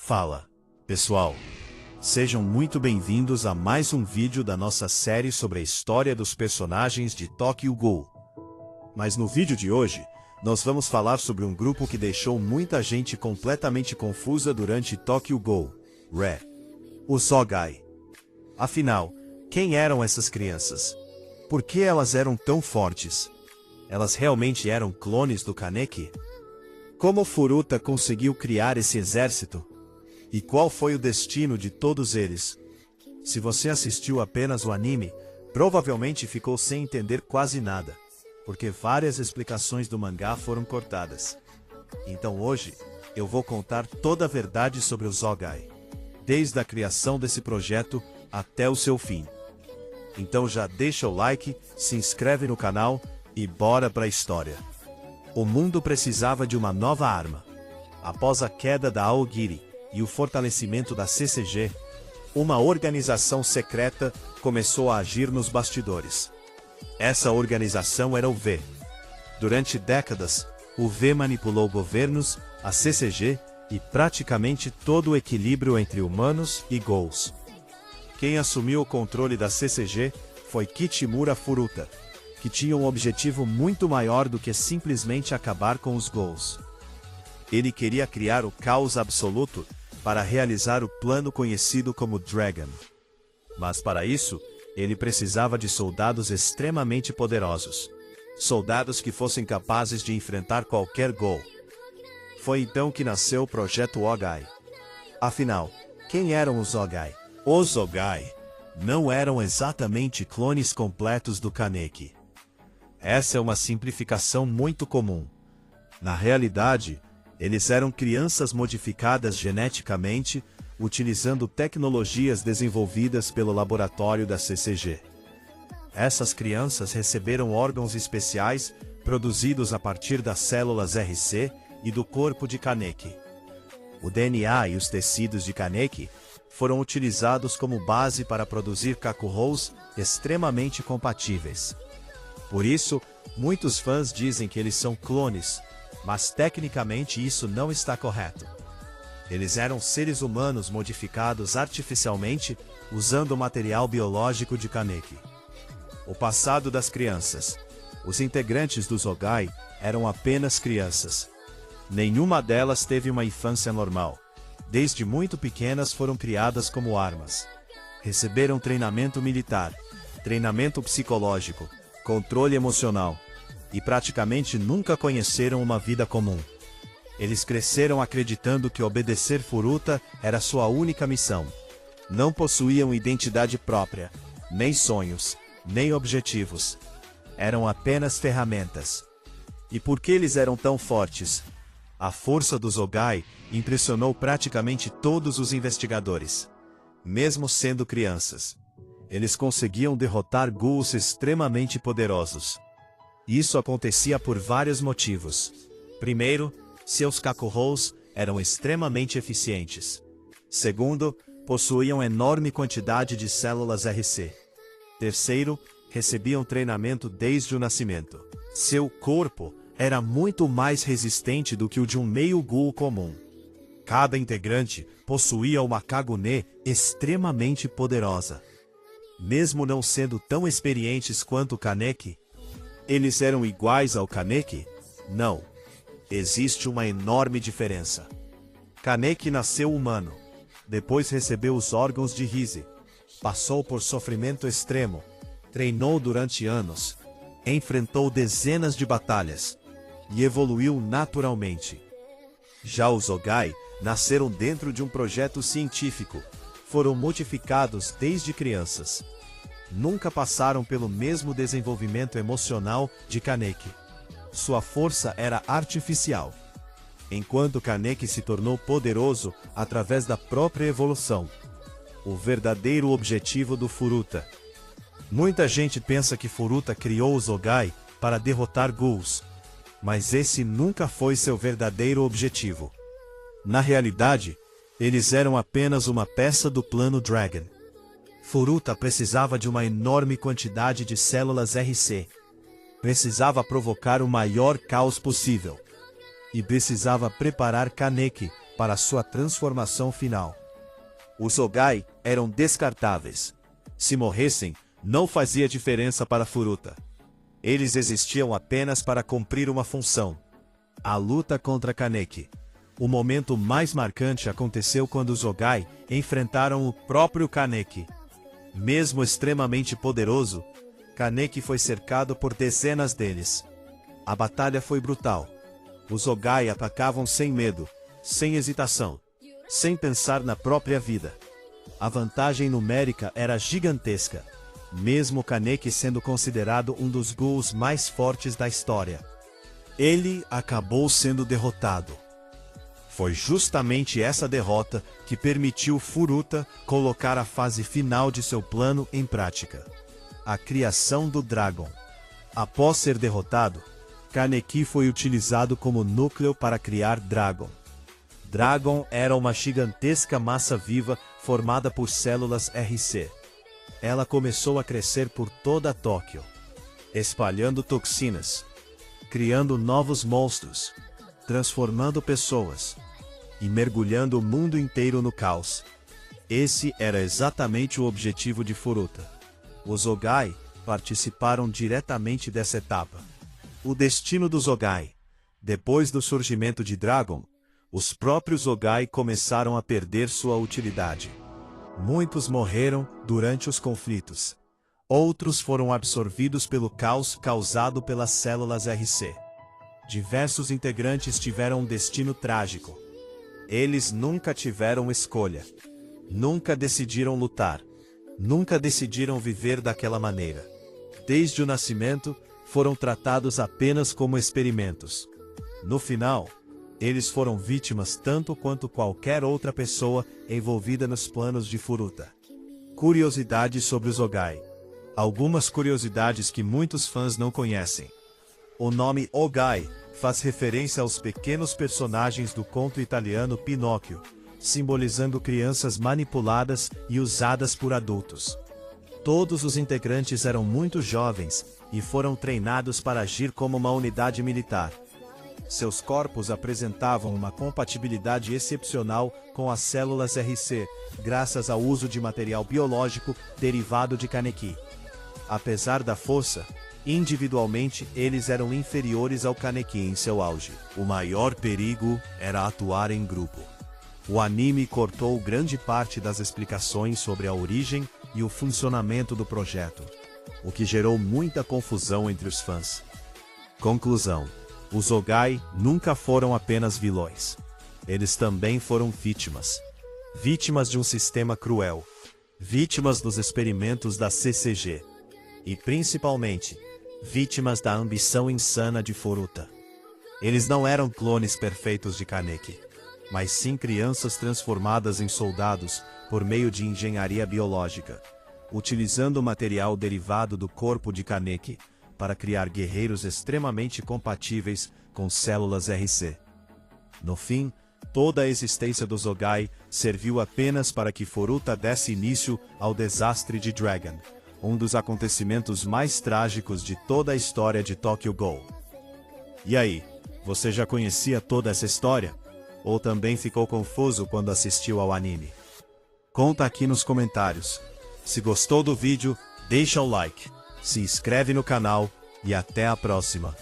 Fala, pessoal! Sejam muito bem-vindos a mais um vídeo da nossa série sobre a história dos personagens de Tokyo Ghoul. Mas no vídeo de hoje, nós vamos falar sobre um grupo que deixou muita gente completamente confusa durante Tokyo Ghoul, os Zogai. Afinal, quem eram essas crianças? Por que elas eram tão fortes? Elas realmente eram clones do Kaneki? Como Furuta conseguiu criar esse exército? E qual foi o destino de todos eles? Se você assistiu apenas o anime, provavelmente ficou sem entender quase nada, porque várias explicações do mangá foram cortadas. Então hoje, eu vou contar toda a verdade sobre os Zogai, desde a criação desse projeto até o seu fim. Então já deixa o like, se inscreve no canal e bora pra história. O mundo precisava de uma nova arma. Após a queda da Aogiri e o fortalecimento da CCG, uma organização secreta começou a agir nos bastidores. Essa organização era o V. Durante décadas, o V manipulou governos, a CCG e praticamente todo o equilíbrio entre humanos e Ghouls. Quem assumiu o controle da CCG foi Kichimura Furuta, que tinha um objetivo muito maior do que simplesmente acabar com os Ghouls. Ele queria criar o caos absoluto para realizar o plano conhecido como Dragon. Mas para isso, ele precisava de soldados extremamente poderosos. Soldados que fossem capazes de enfrentar qualquer Ghoul. Foi então que nasceu o Projeto Zogai. Afinal, quem eram os Zogai? Os Zogai não eram exatamente clones completos do Kaneki. Essa é uma simplificação muito comum. Na realidade, eles eram crianças modificadas geneticamente, utilizando tecnologias desenvolvidas pelo laboratório da CCG. Essas crianças receberam órgãos especiais produzidos a partir das células RC e do corpo de Kaneki. O DNA e os tecidos de Kaneki foram utilizados como base para produzir Kakuhous extremamente compatíveis. Por isso, muitos fãs dizem que eles são clones, mas tecnicamente isso não está correto. Eles eram seres humanos modificados artificialmente usando o material biológico de Kaneki. O passado das crianças. Os integrantes dos Zogai eram apenas crianças. Nenhuma delas teve uma infância normal. Desde muito pequenas foram criadas como armas. Receberam treinamento militar, treinamento psicológico, controle emocional, e praticamente nunca conheceram uma vida comum. Eles cresceram acreditando que obedecer Furuta era sua única missão. Não possuíam identidade própria, nem sonhos, nem objetivos. Eram apenas ferramentas. E por que eles eram tão fortes? A força dos Zogai impressionou praticamente todos os investigadores. Mesmo sendo crianças, eles conseguiam derrotar Ghouls extremamente poderosos. Isso acontecia por vários motivos. Primeiro, seus Kakuhous eram extremamente eficientes. Segundo, possuíam enorme quantidade de células RC. Terceiro, recebiam treinamento desde o nascimento. Seu corpo era muito mais resistente do que o de um meio Ghoul comum. Cada integrante possuía uma Kagune extremamente poderosa. Mesmo não sendo tão experientes quanto o Kaneki, eles eram iguais ao Kaneki? Não. Existe uma enorme diferença. Kaneki nasceu humano. Depois recebeu os órgãos de Rize. Passou por sofrimento extremo. Treinou durante anos. Enfrentou dezenas de batalhas. E evoluiu naturalmente. Já os Zogai nasceram dentro de um projeto científico. Foram modificados desde crianças. Nunca passaram pelo mesmo desenvolvimento emocional de Kaneki. Sua força era artificial, enquanto Kaneki se tornou poderoso através da própria evolução. O verdadeiro objetivo do Furuta. Muita gente pensa que Furuta criou os Zogai para derrotar Ghouls, mas esse nunca foi seu verdadeiro objetivo. Na realidade, eles eram apenas uma peça do plano Dragon. Furuta precisava de uma enorme quantidade de células RC. Precisava provocar o maior caos possível. E precisava preparar Kaneki para sua transformação final. Os Ogai eram descartáveis. Se morressem, não fazia diferença para Furuta. Eles existiam apenas para cumprir uma função: a luta contra Kaneki. O momento mais marcante aconteceu quando os Ogai enfrentaram o próprio Kaneki. Mesmo extremamente poderoso, Kaneki foi cercado por dezenas deles. A batalha foi brutal. Os Ogai atacavam sem medo, sem hesitação, sem pensar na própria vida. A vantagem numérica era gigantesca, mesmo Kaneki sendo considerado um dos ghouls mais fortes da história. Ele acabou sendo derrotado. Foi justamente essa derrota que permitiu Furuta colocar a fase final de seu plano em prática: a criação do Dragon. Após ser derrotado, Kaneki foi utilizado como núcleo para criar Dragon. Dragon era uma gigantesca massa viva formada por células RC. Ela começou a crescer por toda Tóquio, espalhando toxinas, criando novos monstros, transformando pessoas e mergulhando o mundo inteiro no caos. Esse era exatamente o objetivo de Furuta. Os Ogai participaram diretamente dessa etapa. O destino dos Ogai. Depois do surgimento de Dragon, os próprios Ogai começaram a perder sua utilidade. Muitos morreram durante os conflitos. Outros foram absorvidos pelo caos causado pelas células RC. Diversos integrantes tiveram um destino trágico. Eles nunca tiveram escolha. Nunca decidiram lutar. Nunca decidiram viver daquela maneira. Desde o nascimento, foram tratados apenas como experimentos. No final, eles foram vítimas tanto quanto qualquer outra pessoa envolvida nos planos de Furuta. Curiosidades sobre os Ogai. Algumas curiosidades que muitos fãs não conhecem. O nome Ogai faz referência aos pequenos personagens do conto italiano Pinóquio, simbolizando crianças manipuladas e usadas por adultos. Todos os integrantes eram muito jovens e foram treinados para agir como uma unidade militar. Seus corpos apresentavam uma compatibilidade excepcional com as células RC, graças ao uso de material biológico derivado de Kaneki. Apesar da força, individualmente eles eram inferiores ao Kaneki em seu auge. O maior perigo era atuar em grupo. O anime cortou grande parte das explicações sobre a origem e o funcionamento do projeto, o que gerou muita confusão entre os fãs. Conclusão: os Ogai nunca foram apenas vilões. Eles também foram vítimas. Vítimas de um sistema cruel. Vítimas dos experimentos da CCG. E principalmente, vítimas da ambição insana de Furuta. Eles não eram clones perfeitos de Kaneki, mas sim crianças transformadas em soldados por meio de engenharia biológica, utilizando o material derivado do corpo de Kaneki para criar guerreiros extremamente compatíveis com células RC. No fim, toda a existência dos Ogai serviu apenas para que Furuta desse início ao desastre de Dragon, um dos acontecimentos mais trágicos de toda a história de Tokyo Ghoul. E aí, você já conhecia toda essa história? Ou também ficou confuso quando assistiu ao anime? Conta aqui nos comentários. Se gostou do vídeo, deixa o like, se inscreve no canal e até a próxima.